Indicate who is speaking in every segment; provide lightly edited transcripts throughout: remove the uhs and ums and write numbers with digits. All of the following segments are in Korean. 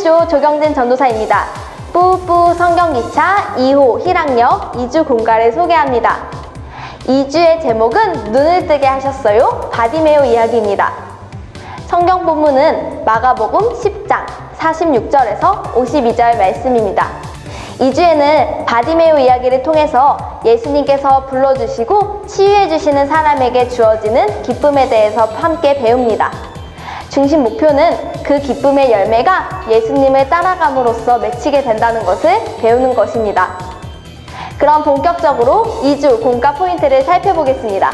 Speaker 1: 푸드쇼 조경진 전도사입니다. 뿌뿌 성경기차 2호 희랑역 2주 공가를 소개합니다. 2주의 제목은 눈을 뜨게 하셨어요. 바디메오 이야기입니다. 성경 본문은 마가복음 10장 46절에서 52절 말씀입니다. 2주에는 바디메오 이야기를 통해서 예수님께서 불러주시고 치유해주시는 사람에게 주어지는 기쁨에 대해서 함께 배웁니다. 중심 목표는 그 기쁨의 열매가 예수님을 따라감으로써 맺히게 된다는 것을 배우는 것입니다. 그럼 본격적으로 2주 공가 포인트를 살펴보겠습니다.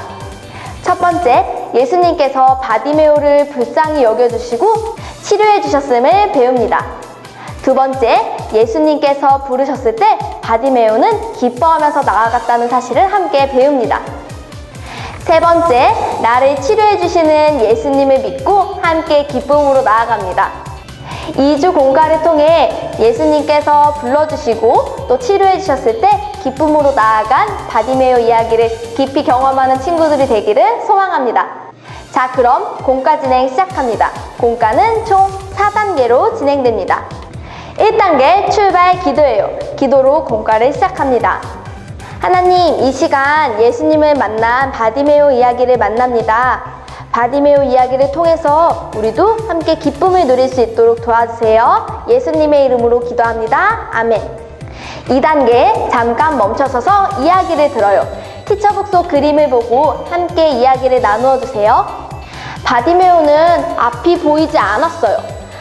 Speaker 1: 첫 번째, 예수님께서 바디메오를 불쌍히 여겨주시고 치료해주셨음을 배웁니다. 두 번째, 예수님께서 부르셨을 때 바디메오는 기뻐하면서 나아갔다는 사실을 함께 배웁니다. 세 번째, 나를 치료해주시는 예수님을 믿고 함께 기쁨으로 나아갑니다. 2주 공가를 통해 예수님께서 불러주시고 또 치료해주셨을 때 기쁨으로 나아간 바디메오 이야기를 깊이 경험하는 친구들이 되기를 소망합니다. 자, 그럼 공가 진행 시작합니다. 공가는 총 4단계로 진행됩니다. 1단계 출발 기도예요. 기도로 공가를 시작합니다. 하나님, 이 시간 예수님을 만난 바디메오 이야기를 만납니다. 바디메오 이야기를 통해서 우리도 함께 기쁨을 누릴 수 있도록 도와주세요. 예수님의 이름으로 기도합니다. 아멘. 2단계 잠깐 멈춰서서 이야기를 들어요. 티처북 속 그림을 보고 함께 이야기를 나누어 주세요. 바디메오는 앞이 보이지 않았어요.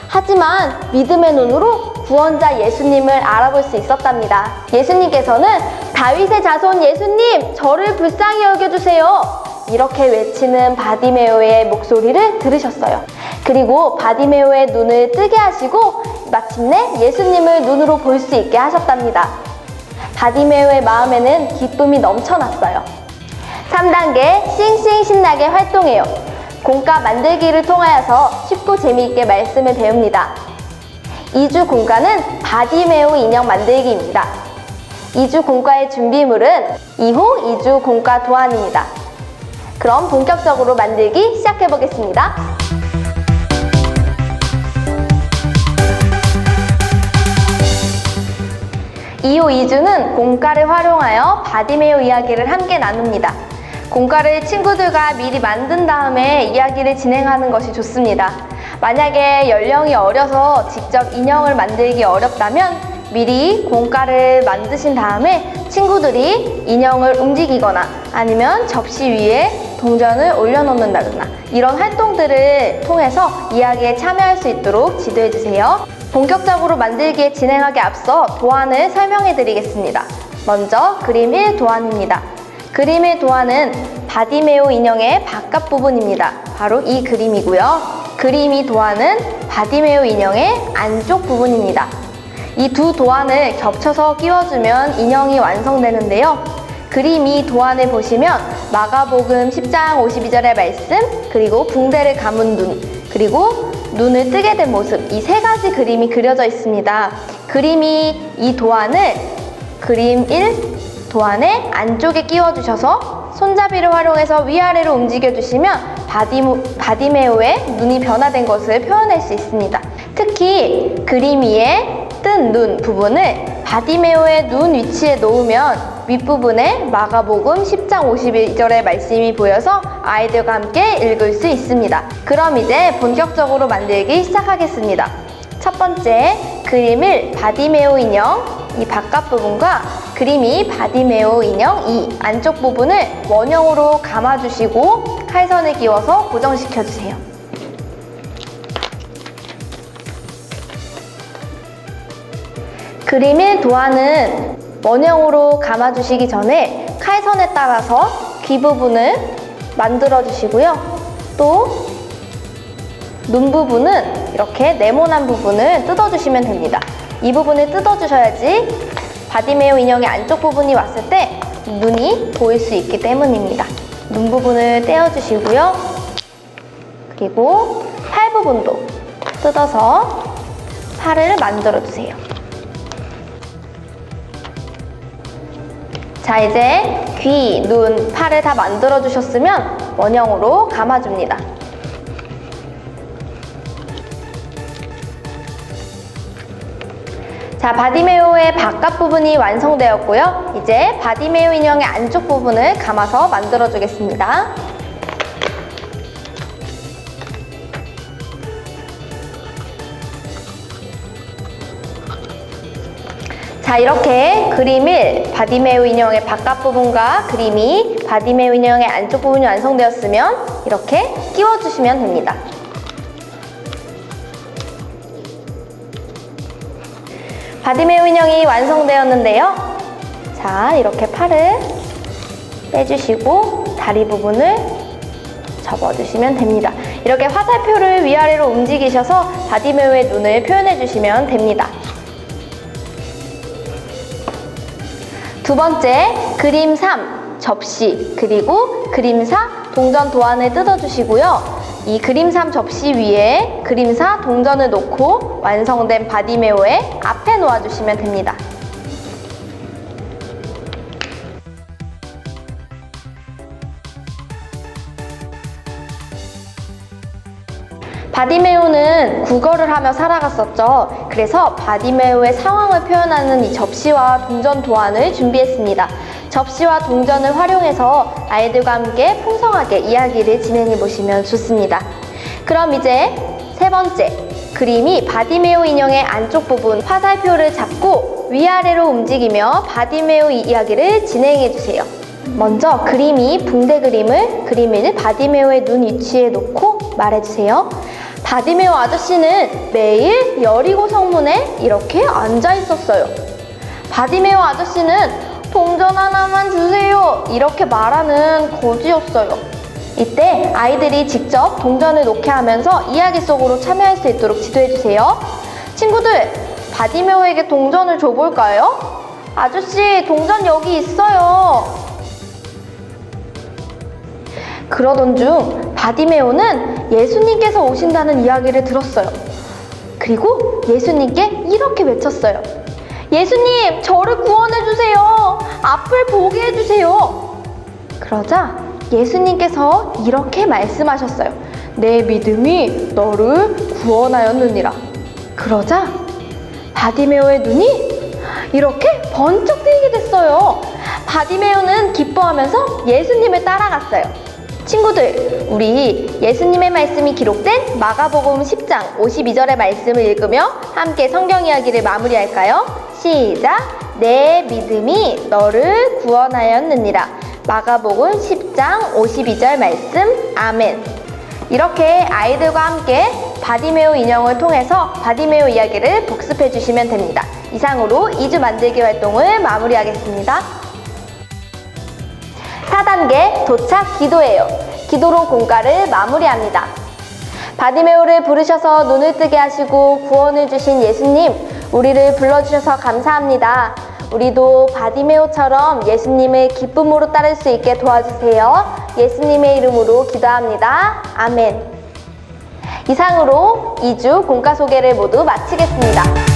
Speaker 1: 하지만 믿음의 눈으로 구원자 예수님을 알아볼 수 있었답니다. 예수님께서는 다윗의 자손 예수님, 저를 불쌍히 여겨주세요. 이렇게 외치는 바디메오의 목소리를 들으셨어요. 그리고 바디메오의 눈을 뜨게 하시고 마침내 예수님을 눈으로 볼 수 있게 하셨답니다. 바디메오의 마음에는 기쁨이 넘쳐났어요. 3단계 싱싱 신나게 활동해요. 공가 만들기를 통하여서 쉽고 재미있게 말씀을 배웁니다. 2주 공가는 바디메오 인형 만들기입니다. 2주 공가의 준비물은 2호 2주 공가 도안입니다. 그럼 본격적으로 만들기 시작해보겠습니다. 2호 2주는 공가를 활용하여 바디메오 이야기를 함께 나눕니다. 공가를 친구들과 미리 만든 다음에 이야기를 진행하는 것이 좋습니다. 만약에 연령이 어려서 직접 인형을 만들기 어렵다면 미리 공가를 만드신 다음에 친구들이 인형을 움직이거나 아니면 접시 위에 동전을 올려놓는다거나 이런 활동들을 통해서 이야기에 참여할 수 있도록 지도해 주세요. 본격적으로 만들기에 진행하기 앞서 도안을 설명해 드리겠습니다. 먼저 그림 1 도안입니다. 그림 1 도안은 바디메오 인형의 바깥 부분입니다. 바로 이 그림이고요. 그림 2 도안은 바디메오 인형의 안쪽 부분입니다. 이 두 도안을 겹쳐서 끼워주면 인형이 완성되는데요. 그림 2 도안을 보시면 마가복음 10장 52절의 말씀, 그리고 붕대를 감은 눈, 그리고 눈을 뜨게 된 모습, 이 세 가지 그림이 그려져 있습니다. 그림 2 도안을 그림 1 도안의 안쪽에 끼워주셔서 손잡이를 활용해서 위아래로 움직여주시면 바디메오의 눈이 변화된 것을 표현할 수 있습니다. 특히 그림 위에 뜬 눈 부분을 바디메오의 눈 위치에 놓으면 윗부분에 마가복음 10장 52절의 말씀이 보여서 아이들과 함께 읽을 수 있습니다. 그럼 이제 본격적으로 만들기 시작하겠습니다. 첫 번째, 그림 1 바디메오 인형 이 바깥 부분과 그림 2 바디메오 인형 이 안쪽 부분을 원형으로 감아주시고 칼선을 끼워서 고정시켜주세요. 그림 1 도안은 원형으로 감아주시기 전에 칼선에 따라서 귀 부분을 만들어주시고요. 또 눈 부분은 이렇게 네모난 부분을 뜯어주시면 됩니다. 이 부분을 뜯어주셔야지 바디메오 인형의 안쪽 부분이 왔을 때 눈이 보일 수 있기 때문입니다. 눈 부분을 떼어주시고요. 그리고 팔 부분도 뜯어서 팔을 만들어주세요. 자, 이제 귀, 눈, 팔을 다 만들어주셨으면 원형으로 감아줍니다. 자, 바디메오의 바깥 부분이 완성되었고요. 이제 바디메오 인형의 안쪽 부분을 감아서 만들어 주겠습니다. 자, 이렇게 그림을 바디메오 인형의 바깥 부분과 그림이 바디메오 인형의 안쪽 부분이 완성되었으면 이렇게 끼워주시면 됩니다. 바디메오 인형이 완성되었는데요. 자, 이렇게 팔을 빼주시고 다리 부분을 접어주시면 됩니다. 이렇게 화살표를 위아래로 움직이셔서 바디메오의 눈을 표현해주시면 됩니다. 두 번째, 그림 3, 접시, 그리고 그림 4, 동전 도안을 뜯어주시고요. 이 그림 3 접시 위에 그림 4 동전을 놓고 완성된 바디메오의 앞에 놓아주시면 됩니다. 바디메오는 국어를 하며 살아갔었죠. 그래서 바디메오의 상황을 표현하는 이 접시와 동전 도안을 준비했습니다. 접시와 동전을 활용해서 아이들과 함께 풍성하게 이야기를 진행해 보시면 좋습니다. 그럼 이제 세 번째, 그림이 바디메오 인형의 안쪽 부분 화살표를 잡고 위아래로 움직이며 바디메오 이야기를 진행해 주세요. 먼저 그림이 붕대 그림을 바디메오의 눈 위치에 놓고 말해주세요. 바디메오 아저씨는 매일 여리고 성문에 이렇게 앉아 있었어요. 바디메오 아저씨는 동전 하나만 주세요 이렇게 말하는 거지였어요. 이때 아이들이 직접 동전을 놓게 하면서 이야기 속으로 참여할 수 있도록 지도해주세요. 친구들, 바디메오에게 동전을 줘볼까요? 아저씨, 동전 여기 있어요. 그러던 중 바디메오는 예수님께서 오신다는 이야기를 들었어요. 그리고 예수님께 이렇게 외쳤어요. 예수님, 저를 구원해주세요. 앞을 보게 해주세요. 그러자 예수님께서 이렇게 말씀하셨어요. 내 믿음이 너를 구원하였느니라. 그러자 바디메오의 눈이 이렇게 번쩍 뜨이게 됐어요. 바디메오는 기뻐하면서 예수님을 따라갔어요. 친구들, 우리 예수님의 말씀이 기록된 마가복음 10장 52절의 말씀을 읽으며 함께 성경 이야기를 마무리할까요? 시작! 내 믿음이 너를 구원하였느니라. 마가복음 10장 52절 말씀, 아멘. 이렇게 아이들과 함께 바디메오 인형을 통해서 바디메오 이야기를 복습해 주시면 됩니다. 이상으로 2주 만들기 활동을 마무리하겠습니다. 4단계 도착 기도예요. 기도로 공과를 마무리합니다. 바디메오를 부르셔서 눈을 뜨게 하시고 구원을 주신 예수님, 우리를 불러주셔서 감사합니다. 우리도 바디메오처럼 예수님을 기쁨으로 따를 수 있게 도와주세요. 예수님의 이름으로 기도합니다. 아멘. 이상으로 2주 공과 소개를 모두 마치겠습니다.